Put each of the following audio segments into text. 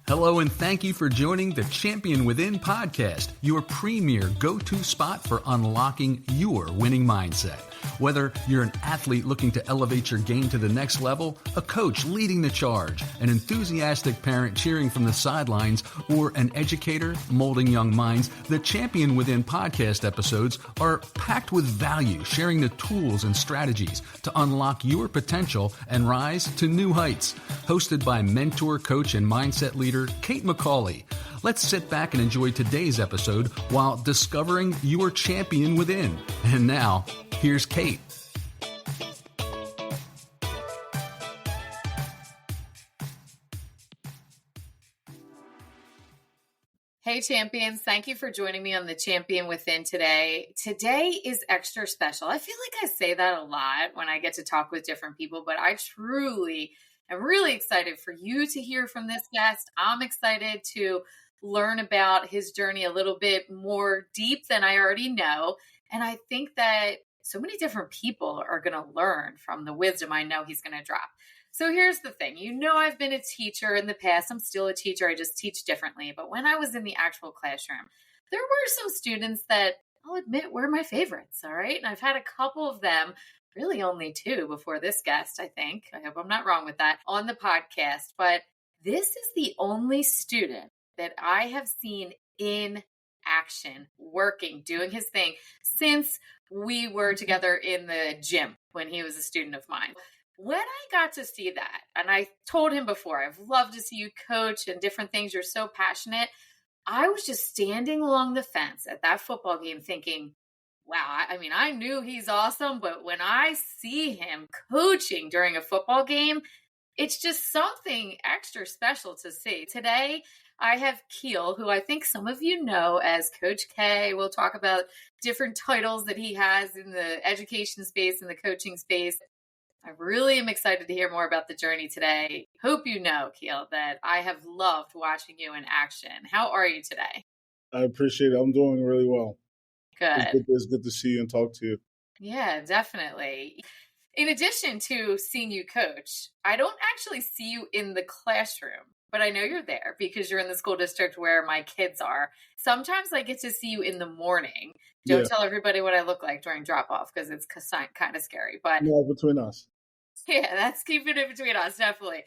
Hello, and thank you for joining the Champion Within podcast, your premier go-to spot for unlocking your winning mindset. Whether you're an athlete looking to elevate your game to the next level, a coach leading the charge, an enthusiastic parent cheering from the sidelines, or an educator molding young minds, the Champion Within podcast episodes are packed with value, sharing the tools and strategies to unlock your potential and rise to new heights. Hosted by mentor, coach, and mindset leader Kate McCauley. Let's sit back and enjoy today's episode while discovering your champion within. And now, here's Kate. Hey champions, thank you for joining me on the Champion Within today. Today is extra special. I feel like I say that a lot when I get to talk with different people, but I truly am really excited for you to hear from this guest. I'm excited to learn about his journey a little bit more deep than I already know. And I think that so many different people are going to learn from the wisdom I know he's going to drop. So here's the thing. You know, I've been a teacher in the past. I'm still a teacher. I just teach differently. But when I was in the actual classroom, there were some students that I'll admit were my favorites. All right. And I've had a couple of them, really only two before this guest, I think. I hope I'm not wrong with that on the podcast. But this is the only student that I have seen in action, working, doing his thing since we were together in the gym when he was a student of mine. When I got to see that, and I told him before, I've loved to see you coach and different things. You're so passionate. I was just standing along the fence at that football game thinking, wow, I mean, I knew he's awesome, but when I see him coaching during a football game, it's just something extra special to see. Today, I have Keel, who I think some of you know as Coach K. We'll talk about different titles that he has in the education space and the coaching space. I really am excited to hear more about the journey today. Hope you know, Keel, that I have loved watching you in action. How are you today? I appreciate it. I'm doing really well. Good. It's good to see you and talk to you. Yeah, definitely. In addition to seeing you coach, I don't actually see you in the classroom, but I know you're there because you're in the school district where my kids are. Sometimes I get to see you in the morning. Don't tell everybody what I look like during drop-off because it's kind of scary. But no, between us. Yeah, that's keeping it between us, definitely.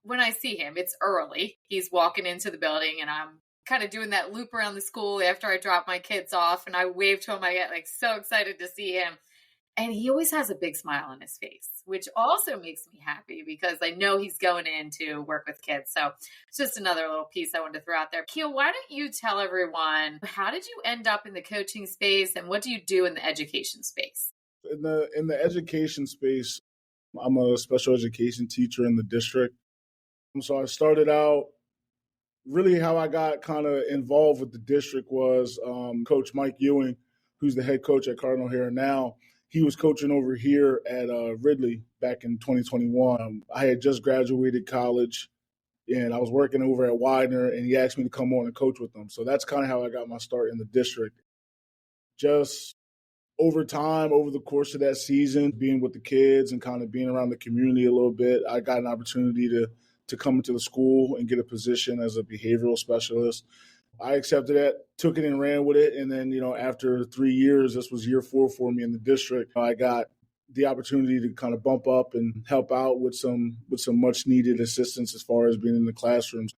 When I see him, it's early. He's walking into the building and I'm kind of doing that loop around the school after I drop my kids off and I wave to him. I get like so excited to see him. And he always has a big smile on his face, which also makes me happy because I know he's going in to work with kids. So it's just another little piece I wanted to throw out there. Keel, why don't you tell everyone, how did you end up in the coaching space and what do you do in the education space? In the education space, I'm a special education teacher in the district. So I started out, really how I got kind of involved with the district was Coach Mike Ewing, who's the head coach at Cardinal here now. He was coaching over here at Ridley back in 2021. I had just graduated college, and I was working over at Widener, and he asked me to come on and coach with them. So that's kind of how I got my start in the district. Just over time, over the course of that season, being with the kids and kind of being around the community a little bit, I got an opportunity to come into the school and get a position as a behavioral specialist. I accepted that, took it and ran with it. And then, after 3 years, this was year 4 for me in the district, I got the opportunity to kind of bump up and help out with some much needed assistance as far as being in the classrooms.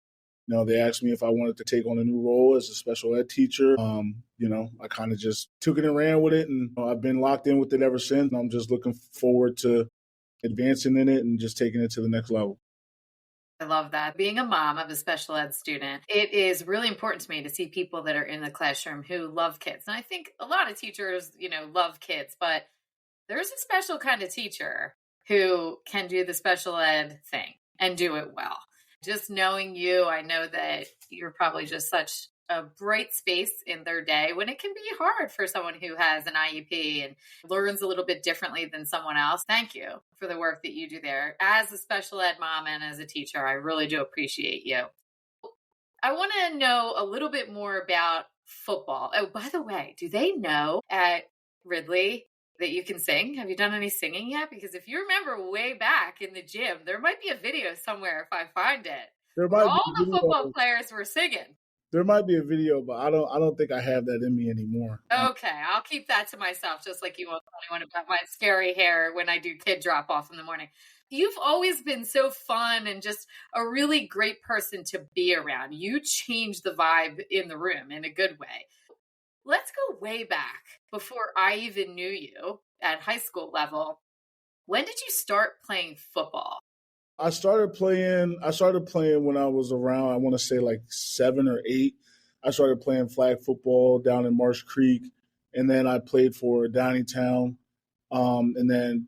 They asked me if I wanted to take on a new role as a special ed teacher. I kind of just took it and ran with it, and I've been locked in with it ever since. I'm just looking forward to advancing in it and just taking it to the next level. I love that. Being a mom of a special ed student, it is really important to me to see people that are in the classroom who love kids. And I think a lot of teachers, love kids, but there's a special kind of teacher who can do the special ed thing and do it well. Just knowing you, I know that you're probably just such a bright space in their day when it can be hard for someone who has an IEP and learns a little bit differently than someone else. Thank you for the work that you do there. As a special ed mom and as a teacher, I really do appreciate you. I want to know a little bit more about football. Oh, by the way, do they know at Ridley that you can sing? Have you done any singing yet? Because if you remember way back in the gym, there might be a video somewhere if I find it There where might be all a the football video. players were singing. There might be a video, but I don't think I have that in me anymore. Okay, I'll keep that to myself, just like you won't tell anyone about my scary hair when I do kid drop off in the morning. You've always been so fun and just a really great person to be around. You change the vibe in the room in a good way. Let's go way back before I even knew you at high school level. When did you start playing football? I started playing when I was around, I want to say like 7 or 8. I started playing flag football down in Marsh Creek, and then I played for Downingtown. And then,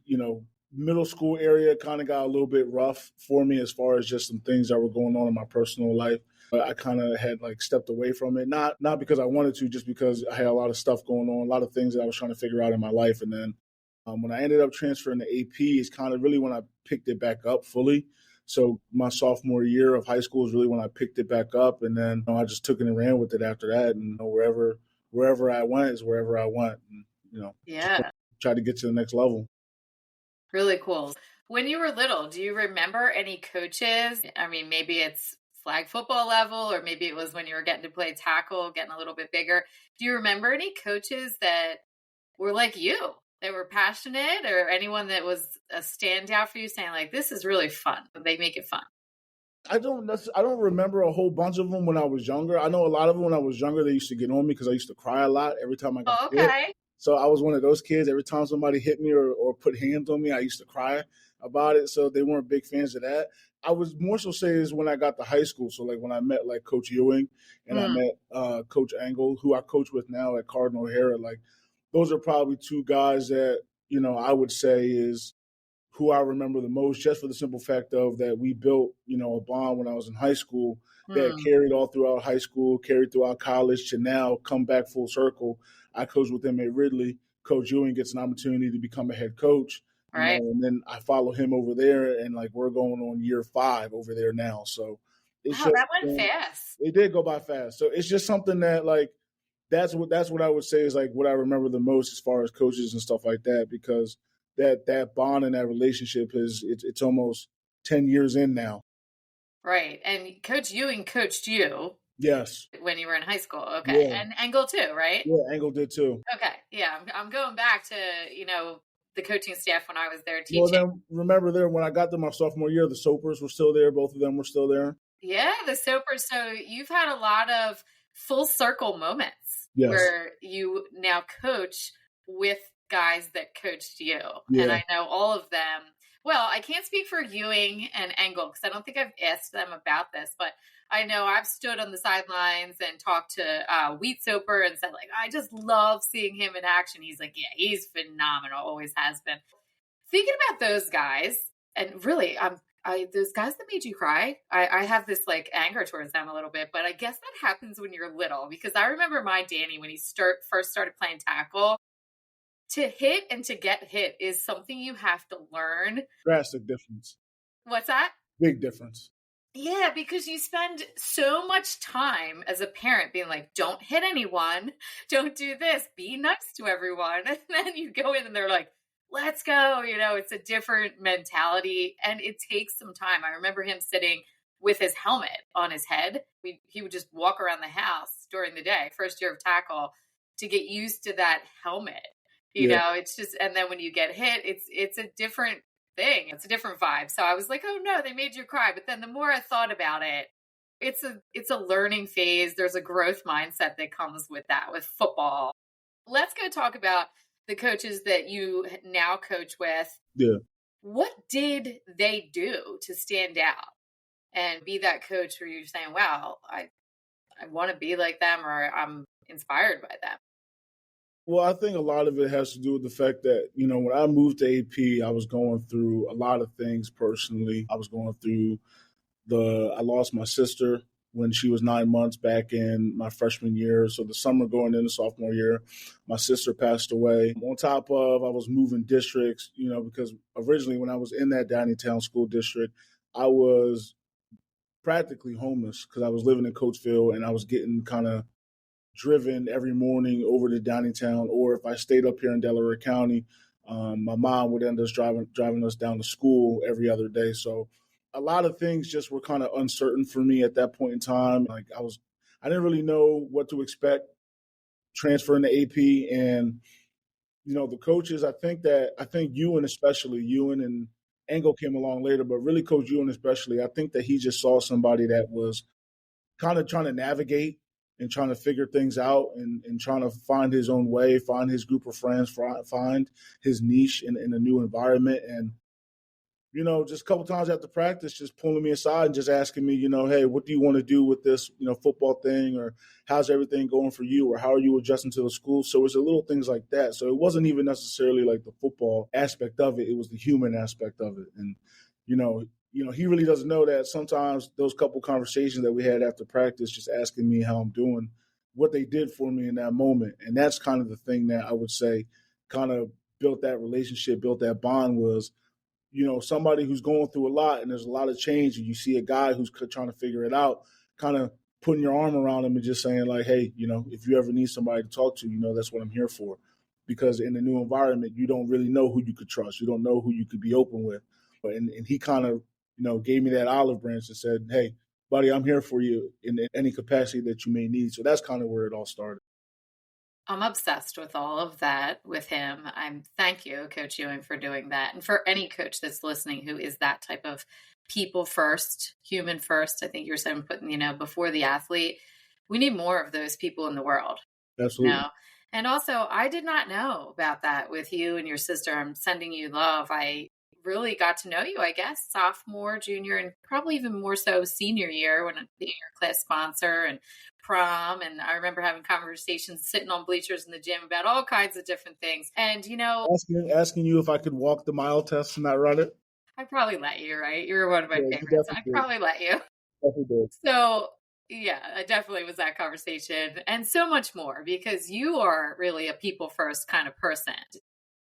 middle school area kind of got a little bit rough for me as far as just some things that were going on in my personal life. But I kind of had like stepped away from it, not because I wanted to, just because I had a lot of stuff going on, a lot of things that I was trying to figure out in my life. And then when I ended up transferring to AP, it's kind of really when I picked it back up fully. So my sophomore year of high school is really when I picked it back up, and then I just took it and ran with it after that. And wherever I went is wherever I went. And, Yeah, try to get to the next level. really cool. When you were little, do you remember any coaches? I mean, maybe it's flag football level, or maybe it was when you were getting to play tackle, getting a little bit bigger. Do you remember any coaches that were like you? They were passionate, or anyone that was a standout for you saying like, this is really fun. They make it fun. I don't remember a whole bunch of them when I was younger. I know a lot of them when I was younger, they used to get on me because I used to cry a lot every time I got Oh, hit. okay. So I was one of those kids. Every time somebody hit me or put hands on me, I used to cry about it. So they weren't big fans of that. I was more so say is when I got to high school. So like when I met like Coach Ewing and I met Coach Angle, who I coach with now at Cardinal O'Hara, like those are probably two guys that, I would say is who I remember the most, just for the simple fact of that we built, a bond when I was in high school that carried all throughout high school, carried throughout college to now come back full circle. I coached with him at Ridley. Coach Ewing gets an opportunity to become a head coach. Right. And then I follow him over there, and like we're going on year 5 over there now. So it's Wow, just that went fast. it did go by fast. So it's just something that like that's what I would say is like what I remember the most as far as coaches and stuff like that, because that bond and that relationship it's almost 10 years in now. Right. And Coach Ewing coached you. Yes. When you were in high school. Okay. Yeah. And Engel too, right? Yeah, Angle did too. Okay. Yeah. I'm going back to, the coaching staff when I was there teaching. Well, then remember there when I got to my sophomore year, the Soapers were still there. Both of them were still there. Yeah, the Soapers. So you've had a lot of full circle moments where you now coach with guys that coached you. Yeah. And I know all of them. Well, I can't speak for Ewing and Engel because I don't think I've asked them about this, but I know I've stood on the sidelines and talked to Wheat Soper and said, like, I just love seeing him in action. He's like, yeah, he's phenomenal, always has been. Thinking about those guys, and really, those guys that made you cry, I have this like anger towards them a little bit, but I guess that happens when you're little, because I remember my Danny when he first started playing tackle. To hit and to get hit is something you have to learn. Drastic difference. What's that? Big difference. Yeah, because you spend so much time as a parent being like, don't hit anyone, don't do this, be nice to everyone. And then you go in and they're like, let's go. It's a different mentality and it takes some time. I remember him sitting with his helmet on his head. He would just walk around the house during the day, first year of tackle, to get used to that helmet. It's just, and then when you get hit, it's a different thing. It's a different vibe. So I was like, oh no, they made you cry. But then the more I thought about it, it's a learning phase. There's a growth mindset that comes with that, with football. Let's go talk about the coaches that you now coach with. Yeah. What did they do to stand out and be that coach where you're saying, wow, I want to be like them, or I'm inspired by them? Well, I think a lot of it has to do with the fact that, when I moved to AP, I was going through a lot of things personally. I was going through I lost my sister when she was 9 months back in my freshman year. So the summer going into sophomore year, my sister passed away. On top of, I was moving districts, because originally when I was in that Downingtown school district, I was practically homeless because I was living in Coatesville and I was getting kind of driven every morning over to Downingtown, or if I stayed up here in Delaware County, my mom would end up driving us down to school every other day. So a lot of things just were kind of uncertain for me at that point in time. Like I didn't really know what to expect transferring to AP. And, the coaches, I think Ewan, especially Ewan, and Engel came along later, but really Coach Ewan especially, I think that he just saw somebody that was kind of trying to navigate and trying to figure things out and trying to find his own way, find his group of friends, find his niche in a new environment. And, just a couple times after practice, just pulling me aside and just asking me, hey, what do you want to do with this, football thing, or how's everything going for you, or how are you adjusting to the school? So it's a little things like that. So it wasn't even necessarily like the football aspect of it. It was the human aspect of it. And, he really doesn't know that sometimes those couple conversations that we had after practice, just asking me how I'm doing, what they did for me in that moment. And that's kind of the thing that I would say kind of built that relationship, built that bond was, somebody who's going through a lot and there's a lot of change, and you see a guy who's trying to figure it out, kind of putting your arm around him and just saying like, hey, if you ever need somebody to talk to, that's what I'm here for. Because in a new environment, you don't really know who you could trust. You don't know who you could be open with. And he kind of, gave me that olive branch and said, hey, buddy, I'm here for you in any capacity that you may need. So that's kind of where it all started. I'm obsessed with all of that with him. Thank you, Coach Ewing, for doing that. And for any coach that's listening who is that type of people first, human first, I think you're saying putting, before the athlete, we need more of those people in the world. Absolutely. And also, I did not know about that with you and your sister. I'm sending you love. I really got to know you, I guess, sophomore, junior, and probably even more so senior year when being your class sponsor and prom. And I remember having conversations sitting on bleachers in the gym about all kinds of different things. And, asking you if I could walk the mile test and not run it. I'd probably let you, right? You're one of my favorites. I'd probably let you. Definitely did. So, yeah, it definitely was that conversation and so much more because you are really a people first kind of person.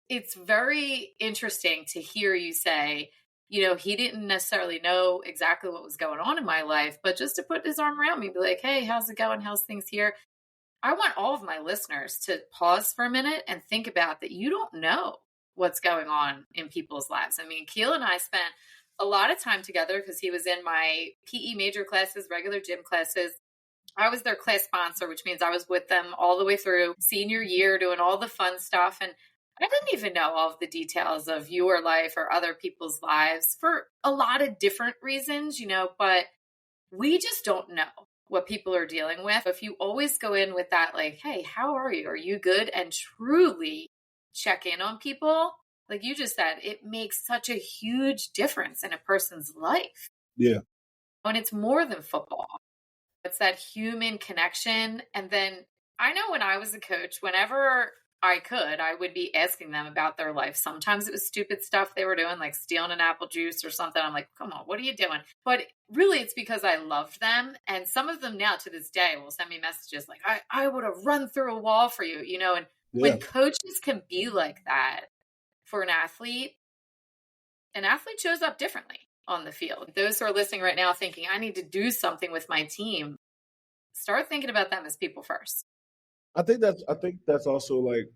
It's very interesting to hear you say, he didn't necessarily know exactly what was going on in my life, but just to put his arm around me, be like, hey, how's it going? How's things here? I want all of my listeners to pause for a minute and think about that. You don't know what's going on in people's lives. I mean, Keel and I spent a lot of time together because he was in my PE major classes, regular gym classes. I was their class sponsor, which means I was with them all the way through senior year, doing all the fun stuff. And I didn't even know all of the details of your life or other people's lives for a lot of different reasons, but we just don't know what people are dealing with. If you always go in with that, like, hey, how are you? Are you good? And truly check in on people, like you just said, it makes such a huge difference in a person's life. Yeah. And it's more than football. It's that human connection. And then I know when I was a coach, whenever I could, I would be asking them about their life. Sometimes it was stupid stuff they were doing, like stealing an apple juice or something. I'm like, come on, what are you doing? But really, it's because I loved them. And some of them now to this day will send me messages like, I would have run through a wall for you, and when coaches can be like that for an athlete shows up differently on the field. Those who are listening right now thinking, I need to do something with my team, start thinking about them as people first. I think that's also like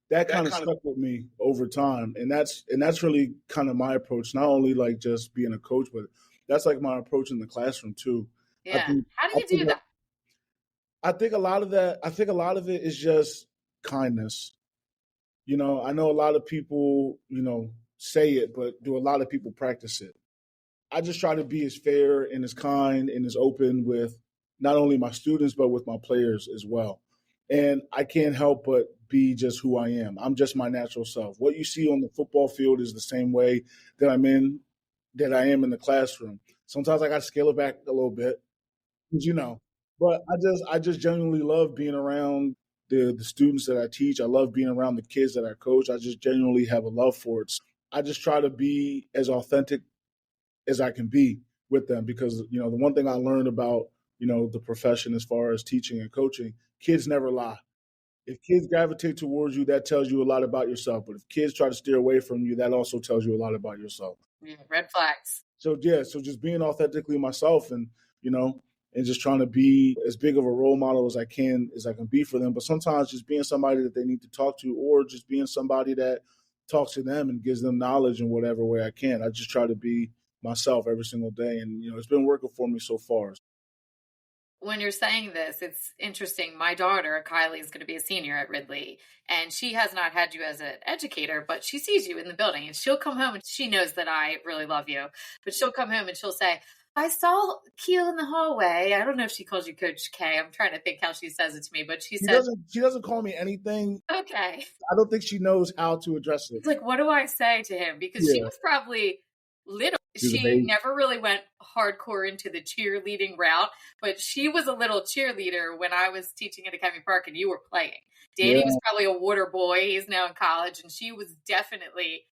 that kind of stuck with me over time, and that's really kind of my approach. Not only like just being a coach, but that's like my approach in the classroom too. Yeah. How do you do that? I think a lot of it is just kindness. I know a lot of people, say it, but do a lot of people practice it? I just try to be as fair and as kind and as open with not only my students, but with my players as well. And I can't help but be just who I am. I'm just my natural self. What you see on the football field is the same way that I am in the classroom. Sometimes I got to scale it back a little bit, but I just genuinely love being around the students that I teach. I love being around the kids that I coach. I just genuinely have a love for it. I just try to be as authentic as I can be with them because, the one thing I learned about, the profession as far as teaching and coaching, kids never lie. If kids gravitate towards you, that tells you a lot about yourself. But if kids try to steer away from you, that also tells you a lot about yourself. Yeah, red flags. So just being authentically myself and, and just trying to be as big of a role model as I can be for them. But sometimes just being somebody that they need to talk to or just being somebody that talks to them and gives them knowledge in whatever way I can. I just try to be myself every single day. And, it's been working for me so far. When you're saying this, it's interesting. My daughter, Kylie, is going to be a senior at Ridley, and she has not had you as an educator, but she sees you in the building, and she'll come home and she knows that I really love you, but she'll come home and she'll say, I saw Keel in the hallway. I don't know if she calls you Coach K. I'm trying to think how she says it to me, but she says, she doesn't call me anything. Okay. I don't think she knows how to address it. It's like, what do I say to him? Because she was probably little. She never really went hardcore into the cheerleading route, but she was a little cheerleader when I was teaching at Academy Park and you were playing. Danny was probably a water boy. He's now in college, and she was definitely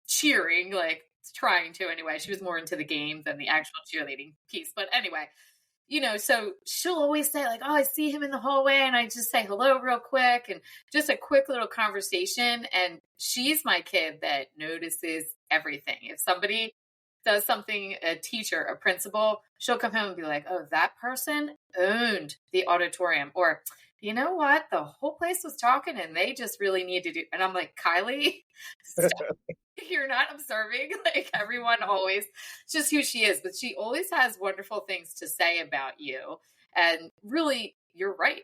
cheering, like trying to anyway. She was more into the game than the actual cheerleading piece. But anyway, so she'll always say like, oh, I see him in the hallway, and I just say hello real quick, and just a quick little conversation. And she's my kid that notices everything. If somebody does something, a teacher, a principal, she'll come home and be like, oh, that person owned the auditorium. Or, you know what? The whole place was talking and they just really need to do. And I'm like, Kylie, stop. You're not observing. Like, everyone always, it's just who she is. But she always has wonderful things to say about you. And really, you're right.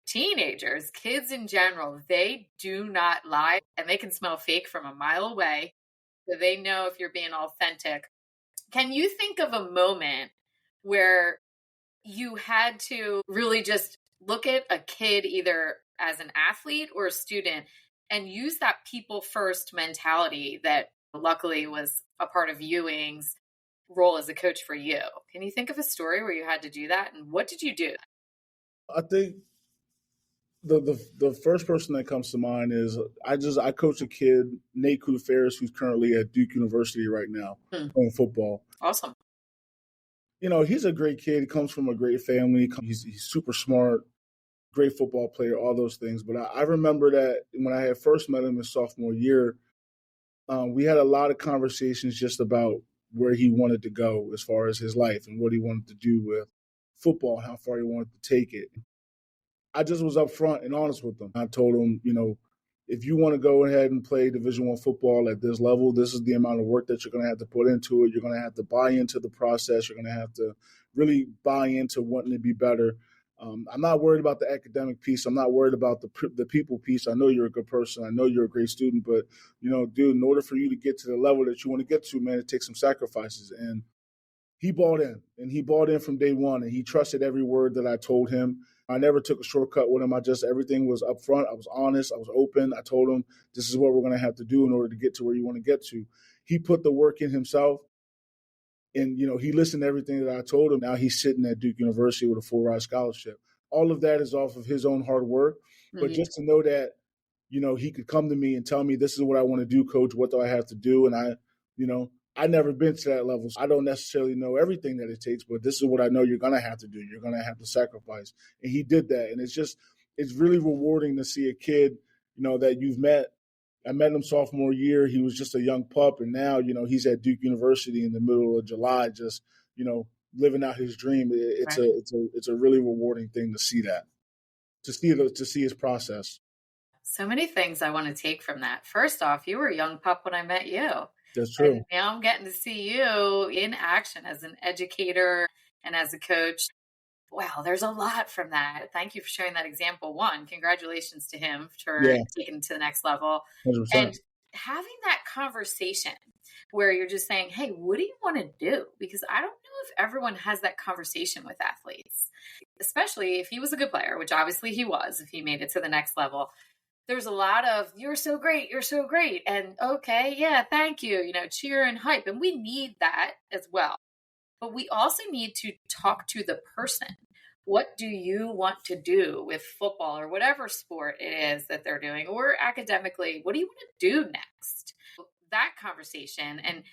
Teenagers, kids in general, they do not lie, and they can smell fake from a mile away. So they know if you're being authentic. Can you think of a moment where you had to really just look at a kid either as an athlete or a student and use that people first mentality that luckily was a part of Ewing's role as a coach for you? Can you think of a story where you had to do that, and what did you do? I think the first person that comes to mind is I coach a kid, Nate Kufaris, who's currently at Duke University right now playing football. Awesome. He's a great kid. He comes from a great family. He's super smart, great football player, all those things. But I remember that when I had first met him his sophomore year, we had a lot of conversations just about where he wanted to go as far as his life and what he wanted to do with football, how far he wanted to take it. I just was upfront and honest with him. I told him, if you want to go ahead and play Division I football at this level, this is the amount of work that you're going to have to put into it. You're going to have to buy into the process. You're going to have to really buy into wanting to be better. I'm not worried about the academic piece. I'm not worried about the people piece. I know you're a good person. I know you're a great student. But, dude, in order for you to get to the level that you want to get to, man, it takes some sacrifices. And he bought in, and he bought in from day one, and he trusted every word that I told him. I never took a shortcut with him. Everything was upfront. I was honest. I was open. I told him, this is what we're going to have to do in order to get to where you want to get to. He put the work in himself, and, he listened to everything that I told him. Now he's sitting at Duke University with a full-ride scholarship. All of that is off of his own hard work. But just to know that, he could come to me and tell me, this is what I want to do, Coach. What do I have to do? And I've never been to that level. So I don't necessarily know everything that it takes, but this is what I know you're going to have to do. You're going to have to sacrifice. And he did that. And it's really rewarding to see a kid, that you've met. I met him sophomore year. He was just a young pup. And now, he's at Duke University in the middle of July, just, living out his dream. It's a really rewarding thing to see that, to see his process. So many things I want to take from that. First off, you were a young pup when I met you. That's true. And now I'm getting to see you in action as an educator and as a coach. Wow, there's a lot from that. Thank you for sharing that example. One, congratulations to him for taking it to the next level. 100%. And having that conversation where you're just saying, hey, what do you want to do? Because I don't know if everyone has that conversation with athletes, especially if he was a good player, which obviously he was, if he made it to the next level. There's a lot of, you're so great. And okay, yeah, thank you, cheer and hype. And we need that as well. But we also need to talk to the person. What do you want to do with football or whatever sport it is that they're doing, or academically? What do you want to do next? That conversation. And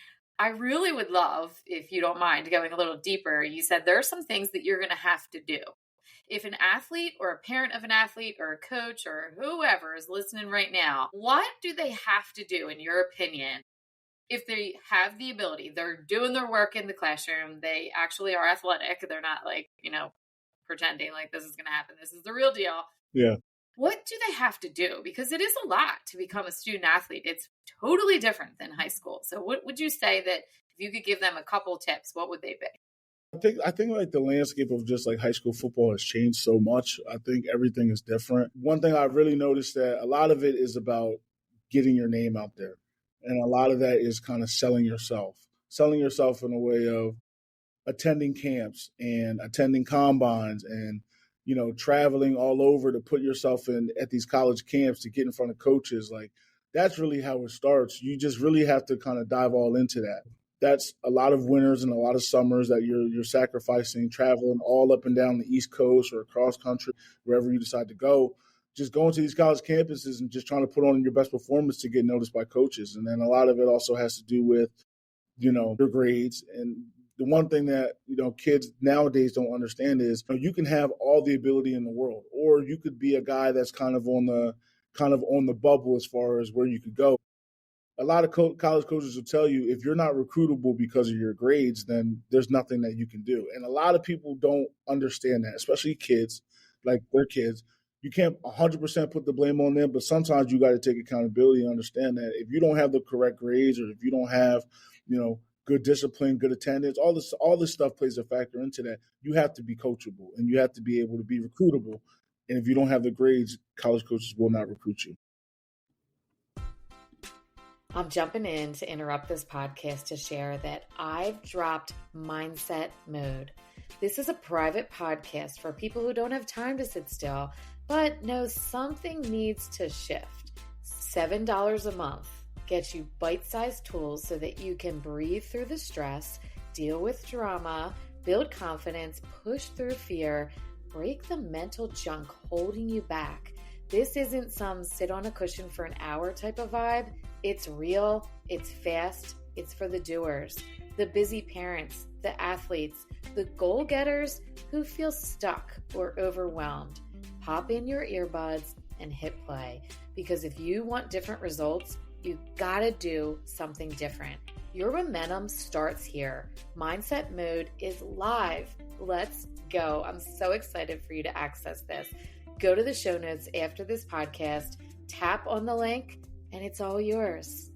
I really would love, if you don't mind going a little deeper, you said there are some things that you're going to have to do. If an athlete or a parent of an athlete or a coach or whoever is listening right now, what do they have to do, in your opinion, if they have the ability? They're doing their work in the classroom. They actually are athletic. They're not like, pretending like this is going to happen. This is the real deal. Yeah. What do they have to do? Because it is a lot to become a student athlete. It's totally different than high school. So what would you say that if If you could give them a couple tips, what would they be? I think like the landscape of just like high school football has changed so much. I think everything is different. One thing I've really noticed that a lot of it is about getting your name out there. And a lot of that is kind of selling yourself in a way of attending camps and attending combines and traveling all over to put yourself in at these college camps to get in front of coaches. Like that's really how it starts. You just really have to kind of dive all into that. That's a lot of winters and a lot of summers that you're sacrificing, traveling all up and down the East Coast or across country, wherever you decide to go. Just going to these college campuses and just trying to put on your best performance to get noticed by coaches. And then a lot of it also has to do with your grades. And the one thing that, kids nowadays don't understand is you can have all the ability in the world, or you could be a guy that's kind of on the bubble as far as where you could go. A lot of college coaches will tell you if you're not recruitable because of your grades, then there's nothing that you can do. And a lot of people don't understand that, especially kids, like their kids. You can't 100% put the blame on them, but sometimes you got to take accountability and understand that if you don't have the correct grades or if you don't have, good discipline, good attendance, all this stuff plays a factor into that. You have to be coachable and you have to be able to be recruitable. And if you don't have the grades, college coaches will not recruit you. I'm jumping in to interrupt this podcast to share that I've dropped mindset mode. This is a private podcast for people who don't have time to sit still, but know something needs to shift. $7 a month gets you bite-sized tools so that you can breathe through the stress, deal with drama, build confidence, push through fear, break the mental junk holding you back. This isn't some sit on a cushion for an hour type of vibe. It's real, it's fast, it's for the doers, the busy parents, the athletes, the goal-getters who feel stuck or overwhelmed. Pop in your earbuds and hit play, because if you want different results, you gotta do something different. Your momentum starts here. Mindset Mode is live. Let's go. I'm so excited for you to access this. Go to the show notes after this podcast, tap on the link, and it's all yours.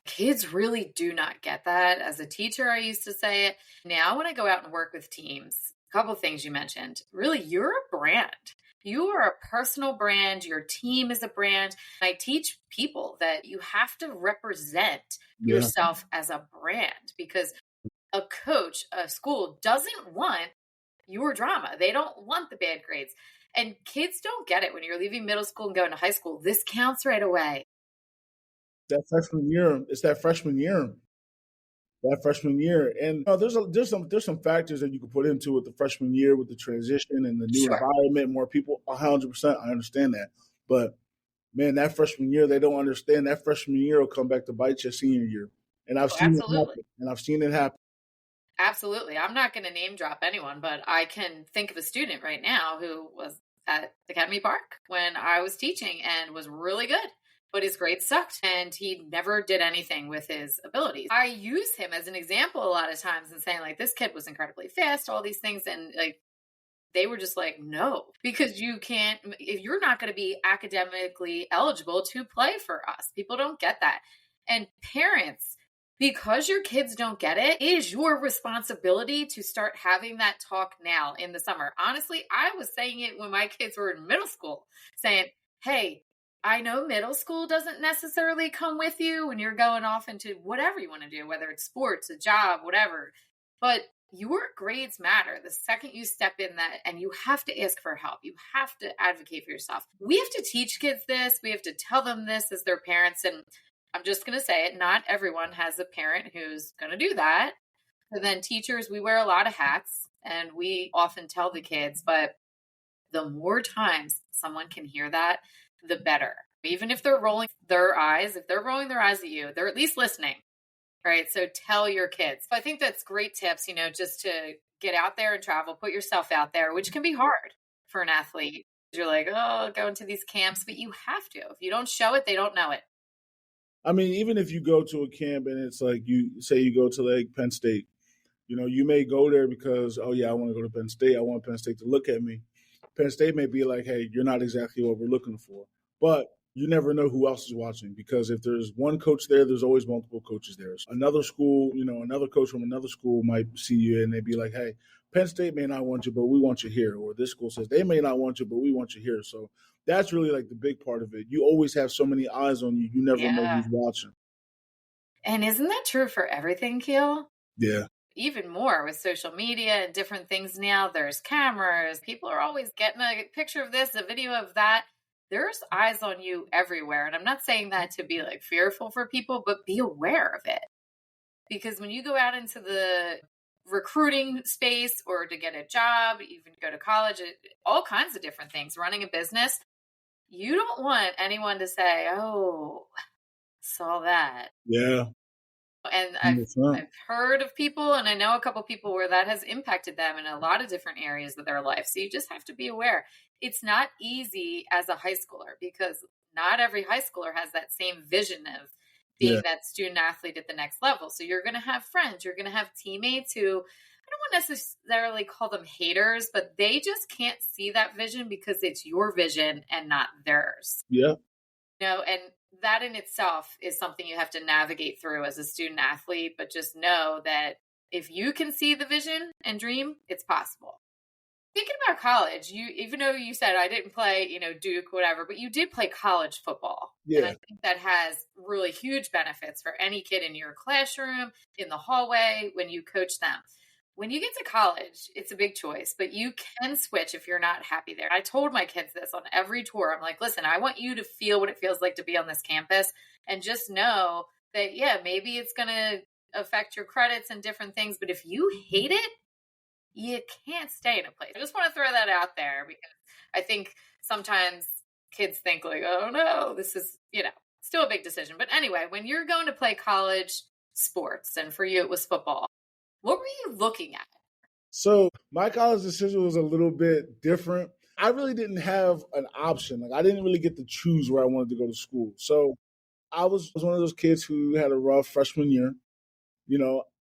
Kids really do not get that. As a teacher, I used to say it. Now, when I go out and work with teams, a couple of things you mentioned. Really, you're a brand. You are a personal brand. Your team is a brand. I teach people that you have to represent yourself as a brand, because a coach, a school doesn't want your drama. They don't want the bad grades. And kids don't get it when you're leaving middle school and going to high school. This counts right away. That freshman year, it's that freshman year. And there's some factors that you can put into it the freshman year with the transition and the new environment, more people. 100%, I understand that. But man, that freshman year, they don't understand. That freshman year will come back to bite you senior year. And I've seen it happen. Absolutely. I'm not going to name drop anyone, but I can think of a student right now who was at Academy Park when I was teaching and was really good, but his grades sucked and he never did anything with his abilities. I use him as an example a lot of times and saying like, this kid was incredibly fast, all these things. And like, they were just like, no, because you can't, if you're not going to be academically eligible to play for us. People don't get that. And parents, because your kids don't get it, it is your responsibility to start having that talk now in the summer. Honestly, I was saying it when my kids were in middle school, saying, hey, I know middle school doesn't necessarily come with you when you're going off into whatever you want to do, whether it's sports, a job, whatever, but your grades matter the second you step in that, and you have to ask for help. You have to advocate for yourself. We have to teach kids this. We have to tell them this as their parents. And I'm just going to say it. Not everyone has a parent who's going to do that. And then teachers, we wear a lot of hats and we often tell the kids, but the more times someone can hear that, the better. Even if they're rolling their eyes, at you, they're at least listening, right? So tell your kids. So I think that's great tips, just to get out there and travel, put yourself out there, which can be hard for an athlete. You're like, oh, going to these camps, but you have to. If you don't show it, they don't know it. I mean, even if you go to a camp and it's like you go to like Penn State, you may go there because, oh yeah, I want to go to Penn State. I want Penn State to look at me. Penn State may be like, hey, you're not exactly what we're looking for. But you never know who else is watching, because if there's one coach there, there's always multiple coaches there. Another school, another coach from another school might see you and they'd be like, hey, Penn State may not want you, but we want you here. Or this school says they may not want you, but we want you here. So that's really like the big part of it. You always have so many eyes on you. You never know Yeah. who's watching. And isn't that true for everything, Keel? Yeah. Even more with social media and different things now. There's cameras. People are always getting a picture of this, a video of that. There's eyes on you everywhere. And I'm not saying that to be like fearful for people, but be aware of it. Because when you go out into the recruiting space or to get a job, even go to college, all kinds of different things, running a business, you don't want anyone to say, oh, saw that. Yeah. And I've heard of people, and I know a couple of people where that has impacted them in a lot of different areas of their life. So you just have to be aware. It's not easy as a high schooler, because not every high schooler has that same vision of being that student athlete at the next level. So you're going to have friends, you're going to have teammates who, I don't want to necessarily call them haters, but they just can't see that vision because it's your vision and not theirs. Yeah. And that in itself is something you have to navigate through as a student athlete, but just know that if you can see the vision and dream, it's possible. Thinking about college, even though you said I didn't play, Duke, whatever, but you did play college football. Yeah. And I think that has really huge benefits for any kid in your classroom, in the hallway, when you coach them. When you get to college, it's a big choice, but you can switch if you're not happy there. I told my kids this on every tour. I'm like, listen, I want you to feel what it feels like to be on this campus, and just know that, yeah, maybe it's going to affect your credits and different things, but if you hate it, you can't stay in a place. I just want to throw that out there, because I think sometimes kids think like, oh no, this is, still a big decision. But anyway, when you're going to play college sports, and for you it was football, what were you looking at? So my college decision was a little bit different. I really didn't have an option. Like, I didn't really get to choose where I wanted to go to school. So I was one of those kids who had a rough freshman year.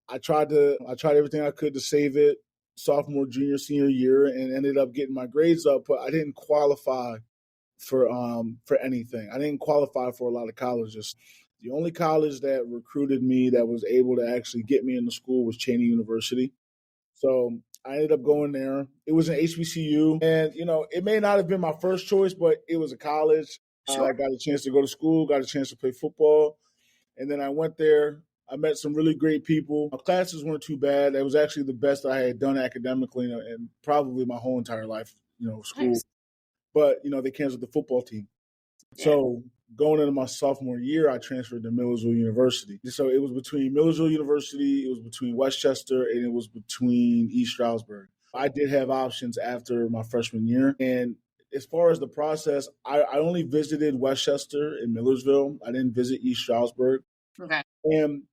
I tried everything I could to save it sophomore, junior, senior year, and ended up getting my grades up, but I didn't qualify for anything. I didn't qualify for a lot of colleges. The only college that recruited me that was able to actually get me into school was Cheney University. So I ended up going there. It was an HBCU, and it may not have been my first choice, but it was a college. Sure. I got a chance to go to school, got a chance to play football, and then I went there. I met some really great people. My classes weren't too bad. It was actually the best I had done academically in probably my whole entire life, school. Nice. But, they canceled the football team. Yeah. So going into my sophomore year, I transferred to Millersville University. So it was between Millersville University, it was between Westchester, and it was between East Stroudsburg. I did have options after my freshman year. And as far as the process, I only visited Westchester and Millersville. I didn't visit East Stroudsburg. Okay. And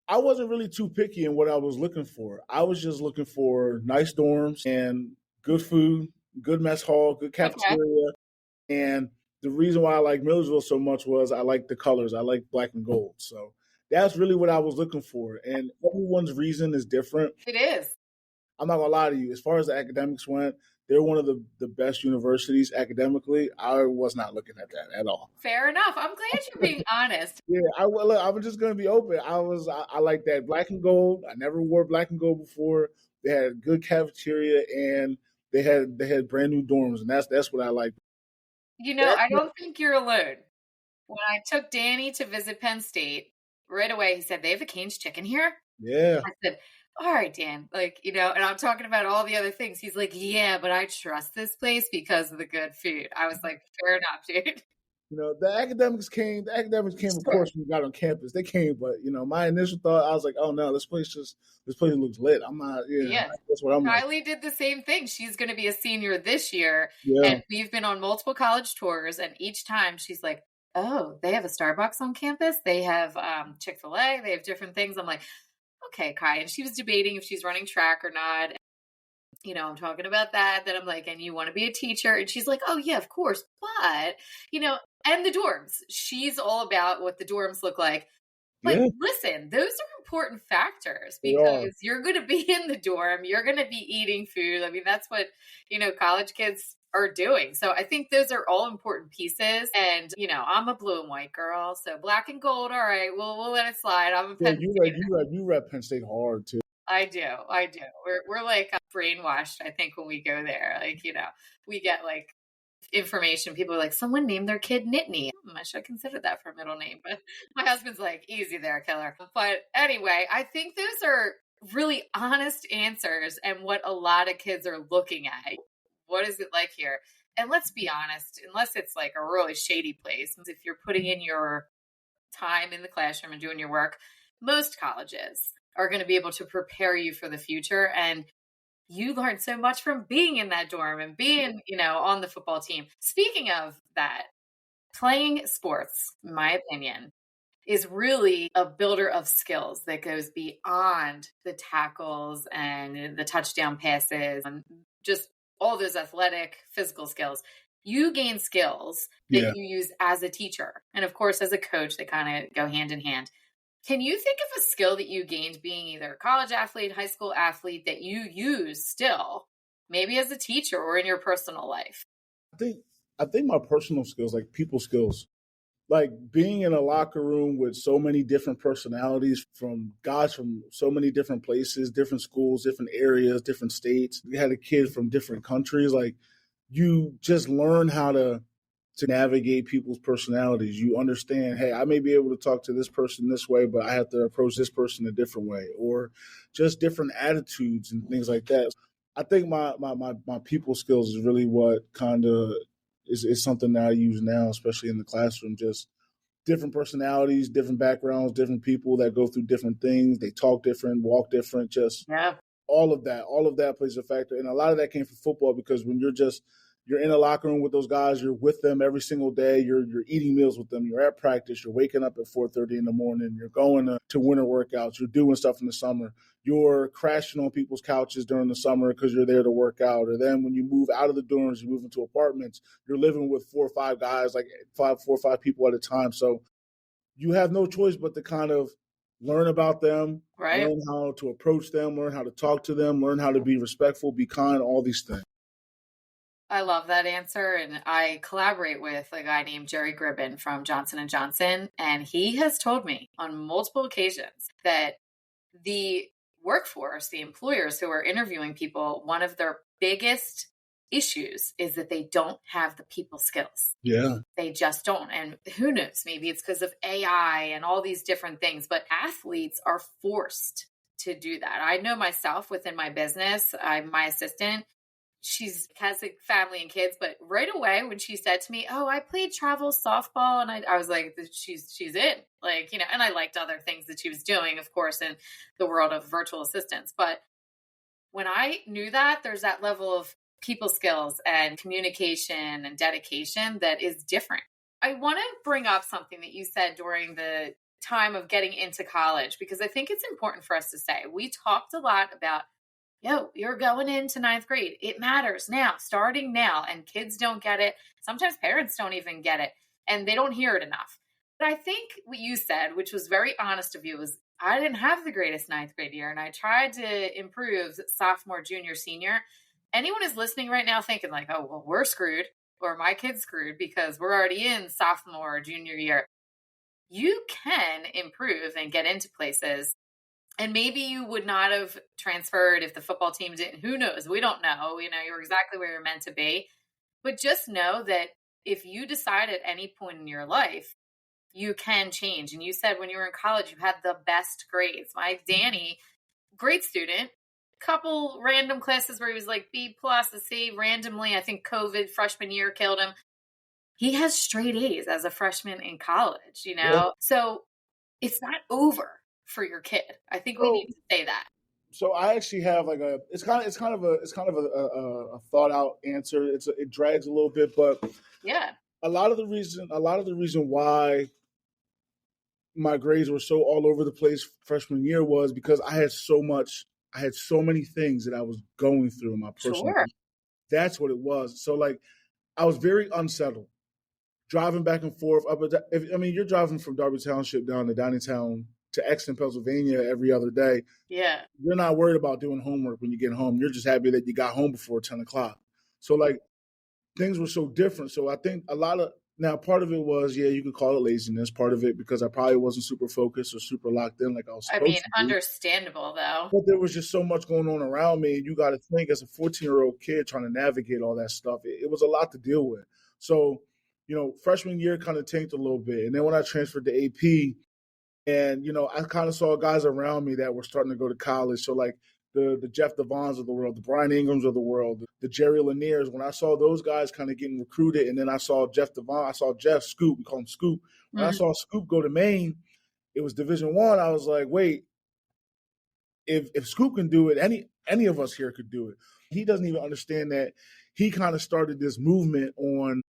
I wasn't really too picky in what I was looking for. I was just looking for nice dorms and good food, good mess hall, good cafeteria. Okay. And the reason why I like Millersville so much was I like the colors. I like black and gold. So that's really what I was looking for. And everyone's reason is different. It is. I'm not going to lie to you. As far as the academics went, they're one of the best universities academically. I was not looking at that at all. Fair enough. I'm glad you're being honest. Yeah, I'm just going to be open. I like that black and gold. I never wore black and gold before. They had a good cafeteria, and they had brand new dorms, and that's what I like. I don't think you're alone. When I took Danny to visit Penn State, right away he said, they have a Cane's chicken here? Yeah. I said, all right, Dan, and I'm talking about all the other things. He's like, yeah, but I trust this place because of the good food. I was like, fair enough, dude. The academics came, of course, when we got on campus. They came, but, my initial thought, I was like, oh, no, this place looks lit. I'm not, that's what I'm Kylie like. did the same thing. She's going to be a senior this year, yeah. And we've been on multiple college tours, and each time she's like, oh, they have a Starbucks on campus. They have Chick-fil-A. They have different things. I'm like, okay, Kai. And she was debating if she's running track or not. I'm talking about that. Then I'm like, and you want to be a teacher? And she's like, oh, yeah, of course. But, and the dorms. She's all about what the dorms look like. But listen, those are important factors because you're going to be in the dorm. You're going to be eating food. I mean, that's what, college kids are doing. So I think those are all important pieces. And, I'm a blue and white girl. So black and gold, all right, we'll let it slide. I'm a Yeah, Penn State. you rep Penn State hard too. I do. We're like brainwashed, I think, when we go there. Like, we get like information. People are like, someone named their kid Nittany. I should consider that for a middle name. But my husband's like, easy there, killer. But anyway, I think those are really honest answers and what a lot of kids are looking at. What is it like here? And let's be honest, unless it's like a really shady place, if you're putting in your time in the classroom and doing your work, most colleges are going to be able to prepare you for the future. And you learn so much from being in that dorm and being, on the football team. Speaking of that, playing sports, in my opinion, is really a builder of skills that goes beyond the tackles and the touchdown passes and just all those athletic, physical skills. You gain skills that you use as a teacher. And of course, as a coach, they kind of go hand in hand. Can you think of a skill that you gained being either a college athlete, high school athlete that you use still, maybe as a teacher or in your personal life? I think my personal skills, like people skills, like being in a locker room with so many different personalities from guys from so many different places, different schools, different areas, different states. We had a kid from different countries. Like you just learn how to navigate people's personalities. You understand, hey, I may be able to talk to this person this way, but I have to approach this person a different way, or just different attitudes and things like that. I think my people skills is really what kind of is something that I use now, especially in the classroom. Just different personalities, different backgrounds, different people that go through different things. They talk different, walk different, just all of that plays a factor. And a lot of that came from football, because when you're in a locker room with those guys, you're with them every single day, you're eating meals with them, you're at practice, you're waking up at 4:30 in the morning, you're going to winter workouts, you're doing stuff in the summer, you're crashing on people's couches during the summer because you're there to work out. Or then when you move out of the dorms, you move into apartments, you're living with 4 or 5 guys, like 4 or 5 people at a time. So you have no choice but to kind of learn about them, learn how to approach them, learn how to talk to them, learn how to be respectful, be kind, all these things. I love that answer. And I collaborate with a guy named Jerry Gribbin from Johnson & Johnson. And he has told me on multiple occasions that the workforce, the employers who are interviewing people, one of their biggest issues is that they don't have the people skills. Yeah. They just don't. And who knows, maybe it's because of AI and all these different things, but athletes are forced to do that. I know myself within my business, I'm my assistant. She has a family and kids, but right away when she said to me, "Oh, I played travel softball," and I was like, she's in, like, and I liked other things that she was doing, of course, in the world of virtual assistants. But when I knew that, there's that level of people skills and communication and dedication that is different. I want to bring up something that you said during the time of getting into college, because I think it's important for us to say. We talked a lot about, you're going into 9th grade. It matters now, starting now. And kids don't get it. Sometimes parents don't even get it, and they don't hear it enough. But I think what you said, which was very honest of you, was I didn't have the greatest 9th grade year, and I tried to improve sophomore, junior, senior. Anyone is listening right now thinking like, oh, well, we're screwed, or my kid's screwed because we're already in sophomore or junior year. You can improve and get into places. And maybe you would not have transferred if the football team didn't. Who knows? We don't know. You're exactly where you're meant to be. But just know that if you decide at any point in your life, you can change. And you said when you were in college, you had the best grades. My Danny, great student, couple random classes where he was like B plus, a C randomly. I think COVID freshman year killed him. He has straight A's as a freshman in college, Yeah. So it's not over for your kid. I think we need to say that. So I actually have like it's kind of a thought out answer. It drags a little bit, but yeah, a lot of the reason why my grades were so all over the place freshman year was because I had so many things that I was going through in my personal life. That's what it was. So like I was very unsettled. Driving back and forth you're driving from Darby Township down to Downingtown to Exton, Pennsylvania every other day. Yeah. You're not worried about doing homework when you get home. You're just happy that you got home before 10 o'clock. So like things were so different. So I think now part of it was, you could call it laziness. Part of it because I probably wasn't super focused or super locked in like I was I mean, supposed to be. understandable though. But there was just so much going on around me. You got to think as a 14-year-old kid trying to navigate all that stuff, it was a lot to deal with. So, freshman year kind of tanked a little bit. And then when I transferred to AP, and, I kind of saw guys around me that were starting to go to college. So, like the Jeff Devons of the world, the Brian Ingrams of the world, the Jerry Laniers, when I saw those guys kind of getting recruited, and then I saw Jeff Devon, I saw Jeff Scoop, we call him Scoop. When I saw Scoop go to Maine, it was Division I. I was like, wait, if Scoop can do it, any of us here could do it. He doesn't even understand that he kind of started this movement on.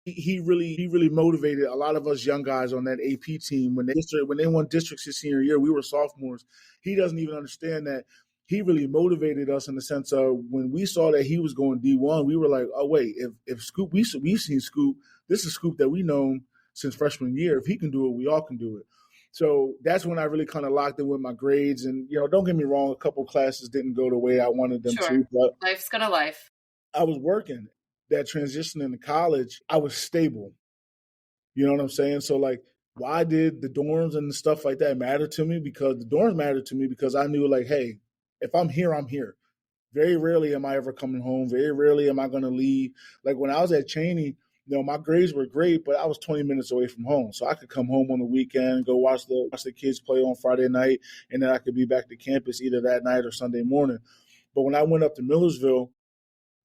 He really motivated a lot of us young guys on that AP team when they won districts his senior year. We were sophomores. He doesn't even understand that he really motivated us in the sense of when we saw that he was going D1, we were like, oh wait, if Scoop, we've seen Scoop. This is Scoop that we known since freshman year. If he can do it, we all can do it. So that's when I really kind of locked in with my grades. And, don't get me wrong, a couple classes didn't go the way I wanted them to. But life's gonna life. I was working. That transition into college, I was stable. You know what I'm saying? So, like, why did the dorms and the stuff like that matter to me? Because the dorms mattered to me because I knew, like, hey, if I'm here, I'm here. Very rarely am I ever coming home. Very rarely am I going to leave. Like, when I was at Cheney, my grades were great, but I was 20 minutes away from home. So I could come home on the weekend, go watch the kids play on Friday night, and then I could be back to campus either that night or Sunday morning. But when I went up to Millersville,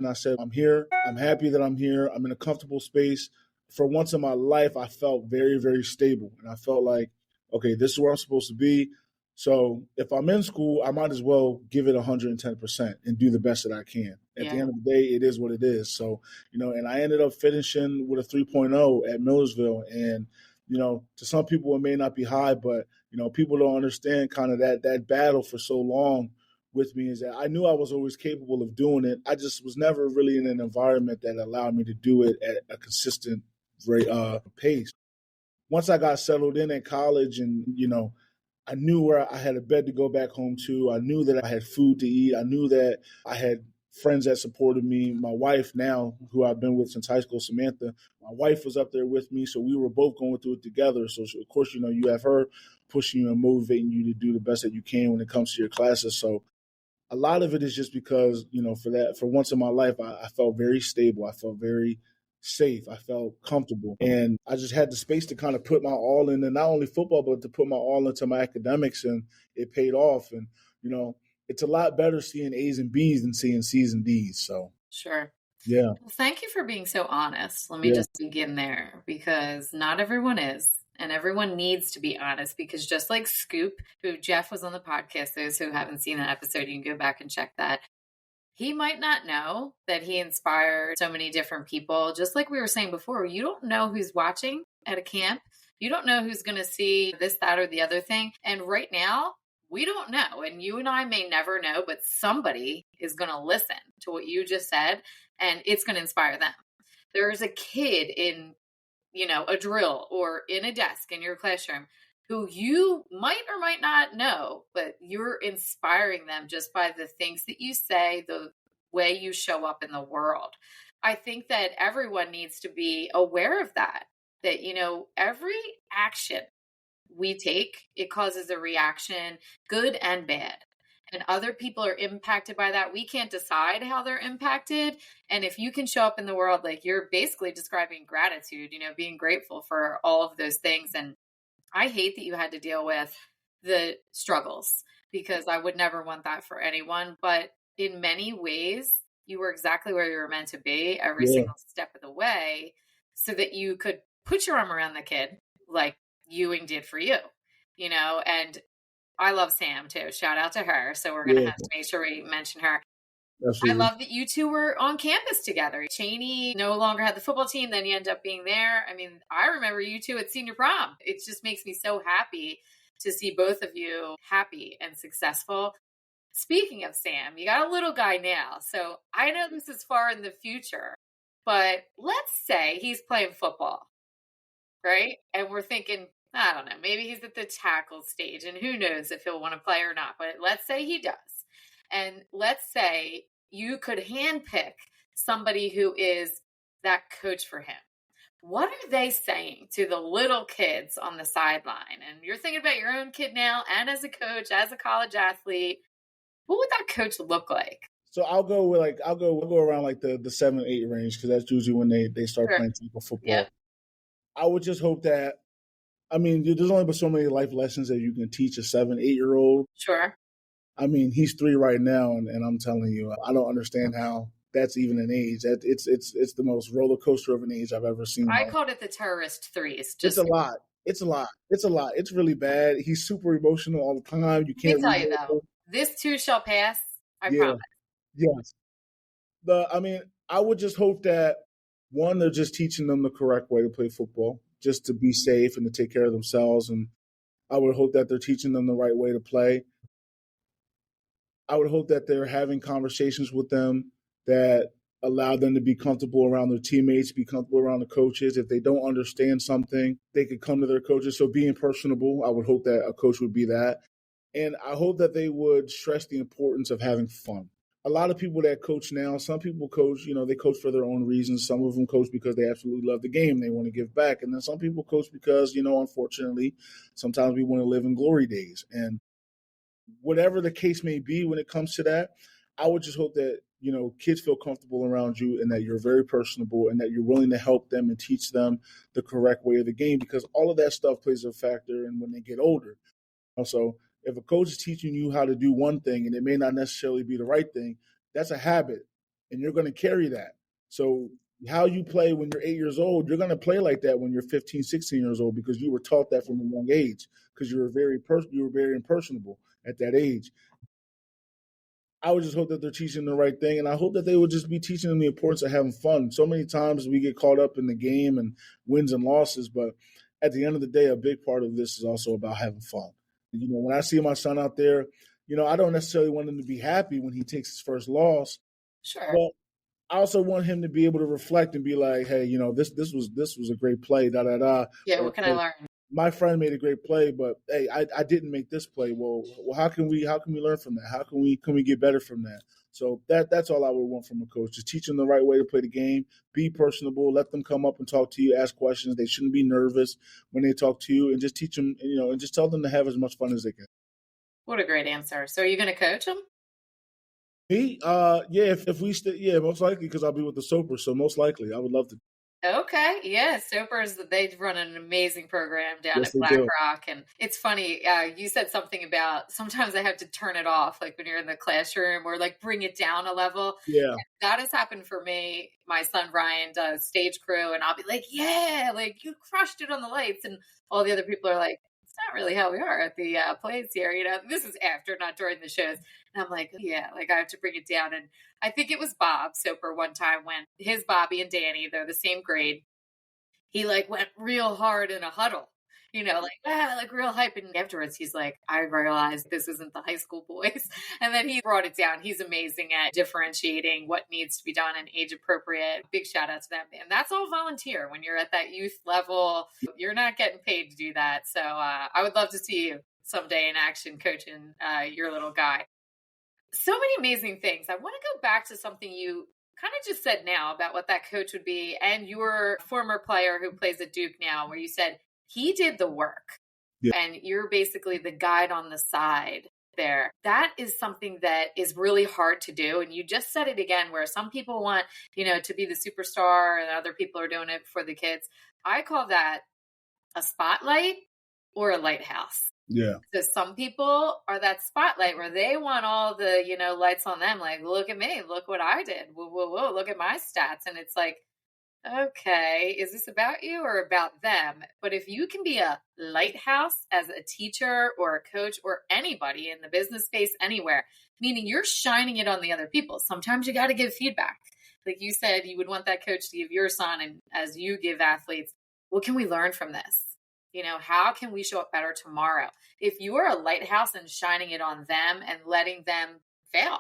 and I said, I'm here. I'm happy that I'm here. I'm in a comfortable space. For once in my life, I felt very, very stable. And I felt like, okay, this is where I'm supposed to be. So if I'm in school, I might as well give it 110% and do the best that I can. At the end of the day, it is what it is. So, and I ended up finishing with a 3.0 at Millersville. And, to some people, it may not be high, but, people don't understand kind of that battle for so long with me is that I knew I was always capable of doing it. I just was never really in an environment that allowed me to do it at a consistent pace. Once I got settled in at college and, I knew where I had a bed to go back home to. I knew that I had food to eat. I knew that I had friends that supported me. My wife now, who I've been with since high school, Samantha, my wife was up there with me. So we were both going through it together. So of course, you have her pushing you and motivating you to do the best that you can when it comes to your classes. So a lot of it is just because, for once in my life, I felt very stable. I felt very safe. I felt comfortable. And I just had the space to kind of put my all in, and not only football, but to put my all into my academics, and it paid off. And, it's a lot better seeing A's and B's than seeing C's and D's. So, sure. Yeah. Well, thank you for being so honest. Let me just begin there because not everyone is. And everyone needs to be honest because just like Scoop, who Jeff was on the podcast, those who haven't seen that episode, you can go back and check that. He might not know that he inspired so many different people. Just like we were saying before, you don't know who's watching at a camp. You don't know who's going to see this, that, or the other thing. And right now, we don't know. And you and I may never know, but somebody is going to listen to what you just said and it's going to inspire them. There's a kid in a drill or in a desk in your classroom who you might or might not know, but you're inspiring them just by the things that you say, the way you show up in the world. I think that everyone needs to be aware of that every action we take, it causes a reaction, good and bad. And other people are impacted by that. We can't decide how they're impacted. And if you can show up in the world, like you're basically describing gratitude, being grateful for all of those things. And I hate that you had to deal with the struggles because I would never want that for anyone. But in many ways, you were exactly where you were meant to be every single step of the way so that you could put your arm around the kid like Ewing did for you, and I love Sam too. Shout out to her. So we're going to have to make sure we mention her. Absolutely. I love that you two were on campus together. Cheney no longer had the football team. Then you end up being there. I mean, I remember you two at senior prom. It just makes me so happy to see both of you happy and successful. Speaking of Sam, you got a little guy now. So I know this is far in the future, but let's say he's playing football, right? And we're thinking, I don't know, maybe he's at the tackle stage and who knows if he'll want to play or not, but let's say he does. And let's say you could handpick somebody who is that coach for him, what are they saying to the little kids on the sideline? And you're thinking about your own kid now, and as a coach, as a college athlete, what would that coach look like? So I'll go around like the 7-8 range, because that's usually when they start Sure. playing tackle football. Yeah. I would just hope that, I mean, there's only but so many life lessons that you can teach a 7-8-year-old. Sure. I mean, he's 3 right now, and I'm telling you, I don't understand how that's even an age. It's the most roller coaster of an age I've ever seen. I called it the terrorist threes. It's a lot. It's a lot. It's a lot. It's really bad. He's super emotional all the time. You can't. Let me tell you though, this too shall pass. I promise. Yes. I would just hope that, one, they're just teaching them the correct way to play football, just to be safe and to take care of themselves. And I would hope that they're teaching them the right way to play. I would hope that they're having conversations with them that allow them to be comfortable around their teammates, be comfortable around the coaches. If they don't understand something, they could come to their coaches. So being personable, I would hope that a coach would be that. And I hope that they would stress the importance of having fun. A lot of people that coach now, some people coach, they coach for their own reasons. Some of them coach because they absolutely love the game. They want to give back. And then some people coach because, unfortunately, sometimes we want to live in glory days. And whatever the case may be when it comes to that, I would just hope that, kids feel comfortable around you, and that you're very personable, and that you're willing to help them and teach them the correct way of the game, because all of that stuff plays a factor in when they get older. Also, if a coach is teaching you how to do one thing and it may not necessarily be the right thing, that's a habit, and you're going to carry that. So how you play when you're 8 years old, you're going to play like that when you're 15, 16 years old, because you were taught that from a young age, because you were very impersonable at that age. I would just hope that they're teaching the right thing, and I hope that they would just be teaching them the importance of having fun. So many times we get caught up in the game and wins and losses, but at the end of the day, a big part of this is also about having fun. When I see my son out there, I don't necessarily want him to be happy when he takes his first loss. Sure. But I also want him to be able to reflect and be like, hey, this was a great play, da-da-da. Yeah, what can I learn? My friend made a great play, but hey, I didn't make this play. Well, how can we learn from that? How can we get better from that? So that's all I would want from a coach. Just teach them the right way to play the game, be personable, let them come up and talk to you, ask questions. They shouldn't be nervous when they talk to you, and just teach them, and just tell them to have as much fun as they can. What a great answer. So are you going to coach them? Me? Yeah, if we most likely, because I'll be with the Soper, so most likely I would love to. Okay. Yeah. Soper's, they run an amazing program down Yes, at they Black do. Rock. And it's funny. You said something about sometimes I have to turn it off, like when you're in the classroom, or like bring it down a level. Yeah. And that has happened for me. My son, Ryan, does stage crew, and I'll be like, yeah, like you crushed it on the lights. And all the other people are like, it's not really how we are at the plays here. This is after, not during the shows. And I'm like, yeah, like I have to bring it down. And I think it was Bob Soper one time when his Bobby and Danny, they're the same grade. He like went real hard in a huddle, like real hype. And afterwards, he's like, I realized this isn't the high school boys. And then he brought it down. He's amazing at differentiating what needs to be done and age appropriate. Big shout out to them. And that's all volunteer. When you're at that youth level, you're not getting paid to do that. So I would love to see you someday in action coaching your little guy. So many amazing things. I want to go back to something you kind of just said now about what that coach would be, and your former player who plays at Duke now, where you said he did the work. Yeah. And you're basically the guide on the side there. That is something that is really hard to do. And you just said it again, where some people want, to be the superstar and other people are doing it for the kids. I call that a spotlight or a lighthouse. Yeah. So some people are that spotlight where they want all the, lights on them. Like, look at me, look what I did. Whoa, whoa, whoa, look at my stats. And it's like, okay, is this about you or about them? But if you can be a lighthouse as a teacher or a coach or anybody in the business space anywhere, meaning you're shining it on the other people. Sometimes you got to give feedback. Like you said, you would want that coach to give your son, and as you give athletes, what can we learn from this? How can we show up better tomorrow? If you are a lighthouse and shining it on them and letting them fail,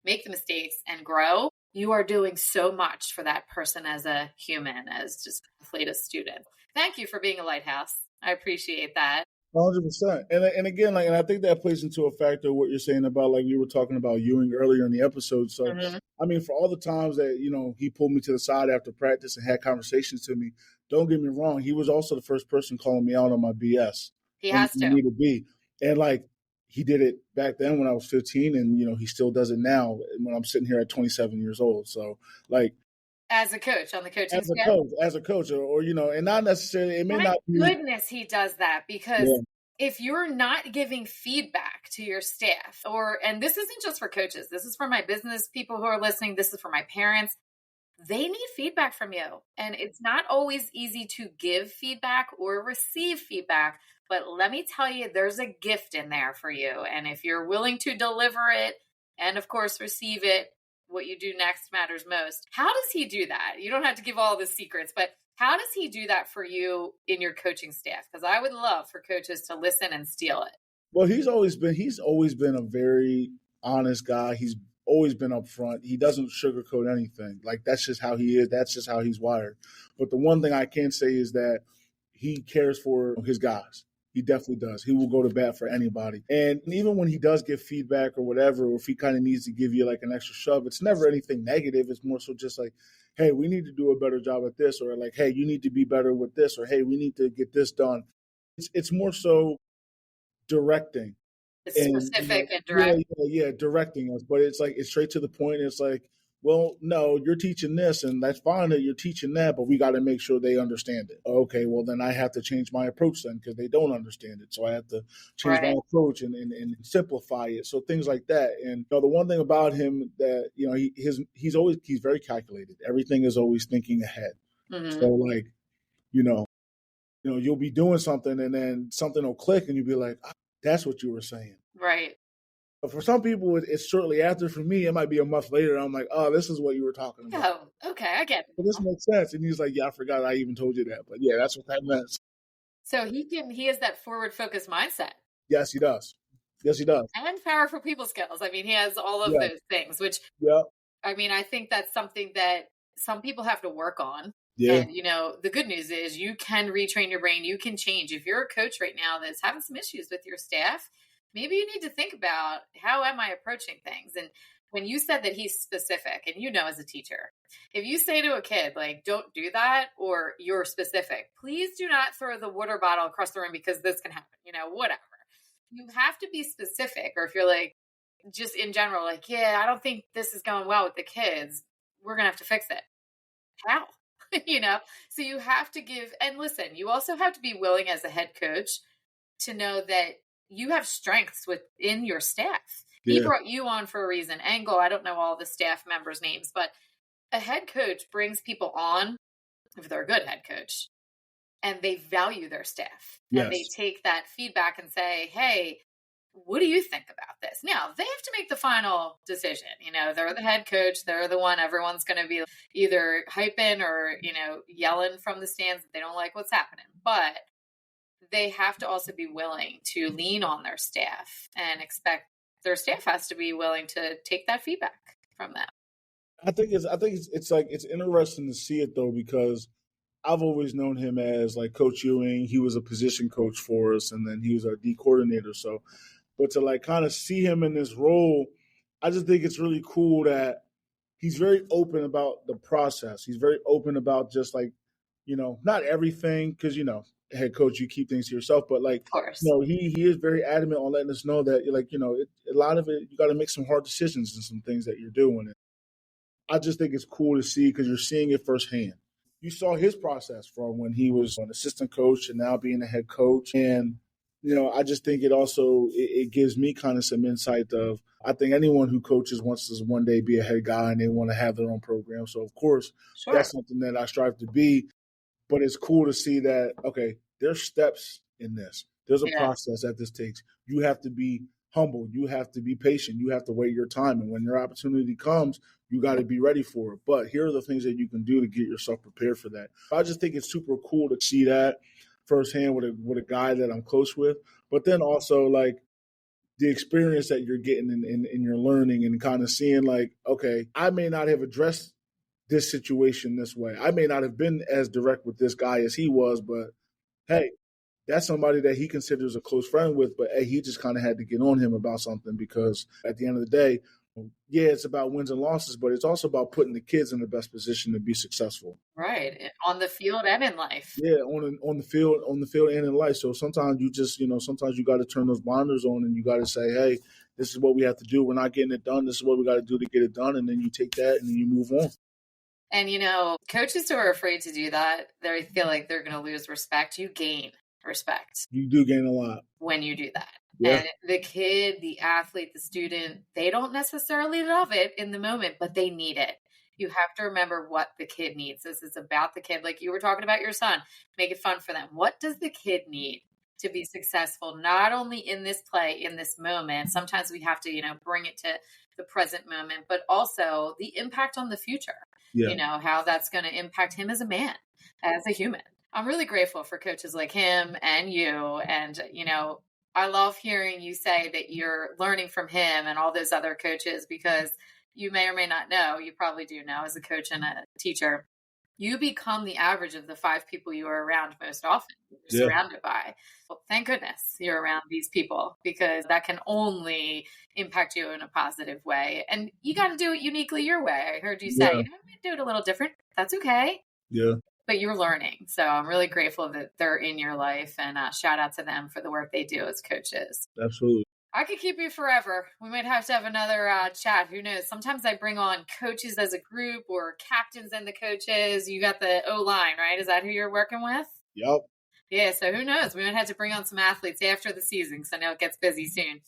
make the mistakes and grow, you are doing so much for that person as a human, as just an athlete, a student. Thank you for being a lighthouse. I appreciate that. 100%. And again, like, and I think that plays into a factor of what you're saying about, like, we were talking about Ewing earlier in the episode. So, Mhm. I mean, for all the times that, he pulled me to the side after practice and had conversations to me, don't get me wrong, he was also the first person calling me out on my BS He when has you to. need to be. And like, he did it back then when I was 15, and, he still does it now when I'm sitting here at 27 years old. So, like, As a coach on the coaching staff? as a coach, or, and not necessarily, it may My not be. goodness, he does that because Yeah, if you're not giving feedback to your staff, and this isn't just for coaches, this is for my business people who are listening, this is for my parents, they need feedback from you. And it's not always easy to give feedback or receive feedback. But let me tell you, there's a gift in there for you. And if you're willing to deliver it and, of course, receive it, what you do next matters most. How does he do that? You don't have to give all the secrets, but how does he do that for you in your coaching staff? Because I would love for coaches to listen and steal it. Well, he's always been a very honest guy. He's always been upfront. He doesn't sugarcoat anything. Like, that's just how he is. That's just how he's wired. But the one thing I can say is that he cares for his guys. He definitely does. He will go to bat for anybody. And even when he does give feedback or whatever, or if he kind of needs to give you like an extra shove, it's never anything negative. It's more so just like, hey, we need to do a better job at this, or like, hey, you need to be better with this, or hey, we need to get this done. It's more so directing. It's And specific and direct. directing us. But it's like, it's straight to the point. It's like, well, no, you're teaching this, and that's fine that you're teaching that, but we got to make sure they understand it. Okay, well, then I have to change my approach then, because they don't understand it. So I have to change my Right. approach and simplify it. So things like that. And the one thing about him that he's very calculated. Everything is always thinking ahead. Mm-hmm. So like, you'll be doing something, and then something will click, and you'll be like, "Ah, that's what you were saying." Right. But for some people, it's shortly after. For me, it might be a month later. I'm like, oh, this is what you were talking about. Oh, okay. I get But it. this makes sense. And he's like, yeah, I forgot I even told you that. But yeah, that's what that meant. So he has that forward focused mindset Yes, he does. Yes, he does. and powerful people skills. I mean, he has all of Yeah, those things, which yeah, I mean, I think that's something that some people have to work on. yeah, And, the good news is you can retrain your brain. You can change. If you're a coach right now that's having some issues with your staff, maybe you need to think about how am I approaching things? And when you said that he's specific, and as a teacher, if you say to a kid, like, don't do that, or you're specific, please do not throw the water bottle across the room because this can happen, whatever. You have to be specific. Or if you're like, just in general, like, yeah, I don't think this is going well with the kids, we're going to have to fix it. How? So you have to give, and listen, you also have to be willing as a head coach to know that you have strengths within your staff. He yeah. brought you on for a reason. Angle, I don't know all the staff members' names, but a head coach brings people on, if they're a good head coach, and they value their staff. And they Yes. take that feedback and say, hey, what do you think about this? Now, they have to make the final decision. They're the head coach. They're the one everyone's going to be either hyping or, yelling from the stands that they don't like what's happening. But they have to also be willing to lean on their staff and expect their staff has to be willing to take that feedback from them. I think it's interesting to see it though, because I've always known him as like Coach Ewing. He was a position coach for us, and then he was our D coordinator. So, but to like kind of see him in this role, I just think it's really cool that he's very open about the process. He's very open about just like, not everything, because, head coach, you keep things to yourself, but like, Of course. he is very adamant on letting us know that like, a lot of it, you got to make some hard decisions and some things that you're doing. And I just think it's cool to see because you're seeing it firsthand. You saw his process from when he was an assistant coach and now being a head coach. And, I just think it gives me kind of some insight of, I think anyone who coaches wants to one day be a head guy and they want to have their own program. So, of course, Sure. that's something that I strive to be. But it's cool to see that, okay, there's steps in this. There's a process that this takes. You have to be humble. You have to be patient. You have to wait your time. And when your opportunity comes, you got to be ready for it. But here are the things that you can do to get yourself prepared for that. I just think it's super cool to see that firsthand with a guy that I'm close with. But then also like the experience that you're getting in your learning and kind of seeing like, okay, I may not have addressed this situation this way. I may not have been as direct with this guy as he was, but hey, that's somebody that he considers a close friend with, but hey, he just kind of had to get on him about something because at the end of the day, yeah, it's about wins and losses, but it's also about putting the kids in the best position to be successful. Right. On the field and in life. Yeah, on the field and in life. So sometimes you just, sometimes you got to turn those blinders on and you got to say, hey, this is what we have to do. We're not getting it done. This is what we got to do to get it done. And then you take that and then you move on. And, coaches who are afraid to do that, they feel like they're going to lose respect. You gain respect. You do gain a lot when you do that. Yeah. And the kid, the athlete, the student, they don't necessarily love it in the moment, but they need it. You have to remember what the kid needs. This is about the kid. Like you were talking about your son, make it fun for them. What does the kid need to be successful, not only in this play, in this moment? Sometimes we have to, bring it to the present moment, but also the impact on the future, how that's going to impact him as a man, as a human. I'm really grateful for coaches like him and you. And, I love hearing you say that you're learning from him and all those other coaches, because you may or may not know, you probably do know as a coach and a teacher, you become the average of the 5 people you are around most often, you're surrounded by. Well, thank goodness you're around these people, because that can only impact you in a positive way. And you got to do it uniquely your way. I heard you say, I'm going to do it a little different. That's okay. Yeah. But you're learning. So I'm really grateful that they're in your life, and shout out to them for the work they do as coaches. Absolutely. I could keep you forever. We might have to have another chat. Who knows? Sometimes I bring on coaches as a group, or captains and the coaches. You got the O-line, right? Is that who you're working with? Yep. Yeah. So who knows? We might have to bring on some athletes after the season, because I know it gets busy soon.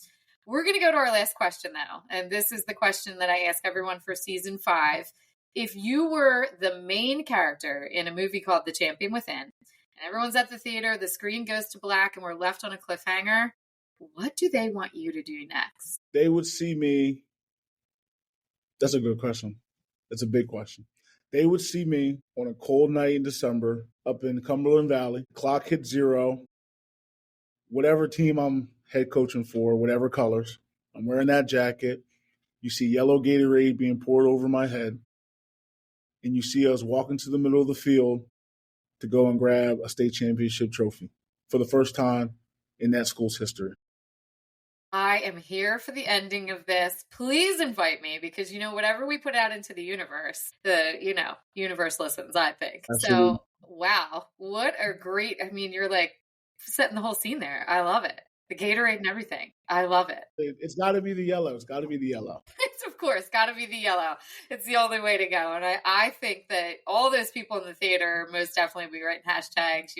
We're going to go to our last question though. And this is the question that I ask everyone for season 5. If you were the main character in a movie called The Champion Within, and everyone's at the theater, the screen goes to black, and we're left on a cliffhanger, what do they want you to do next? They would see me. That's a good question. That's a big question. They would see me on a cold night in December up in Cumberland Valley. Clock hit 0. Whatever team I'm head coaching for, whatever colors, I'm wearing that jacket. You see yellow Gatorade being poured over my head. And you see us walking to the middle of the field to go and grab a state championship trophy for the first time in that school's history. I am here for the ending of this. Please invite me, because, whatever we put out into the universe, the, universe listens, I think. Absolutely. So, wow, what a great, you're like setting the whole scene there. I love it. The Gatorade and everything. I love it. It's got to be the yellow. It's got to be the yellow. It's, of course, got to be the yellow. It's the only way to go. And I think that all those people in the theater most definitely be writing hashtags,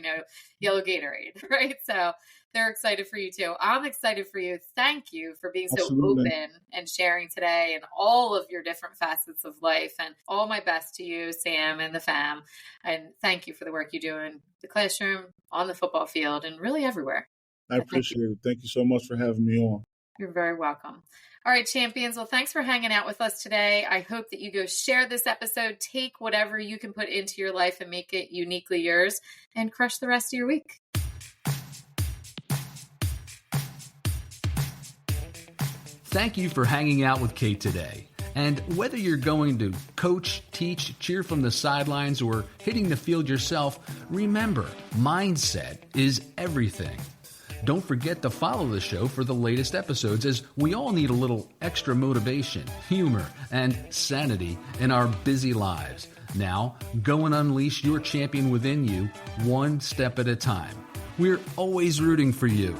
yellow Gatorade, right? So they're excited for you too. I'm excited for you. Thank you for being so open and sharing today and all of your different facets of life. And all my best to you, Sam, and the fam. And thank you for the work you do in the classroom, on the football field, and really everywhere. I appreciate it. Thank you so much for having me on. You're very welcome. All right, champions. Well, thanks for hanging out with us today. I hope that you go share this episode, take whatever you can put into your life and make it uniquely yours, and crush the rest of your week. Thank you for hanging out with Kate today. And whether you're going to coach, teach, cheer from the sidelines, or hitting the field yourself, remember, mindset is everything. Don't forget to follow the show for the latest episodes, as we all need a little extra motivation, humor, and sanity in our busy lives. Now, go and unleash your champion within you, one step at a time. We're always rooting for you.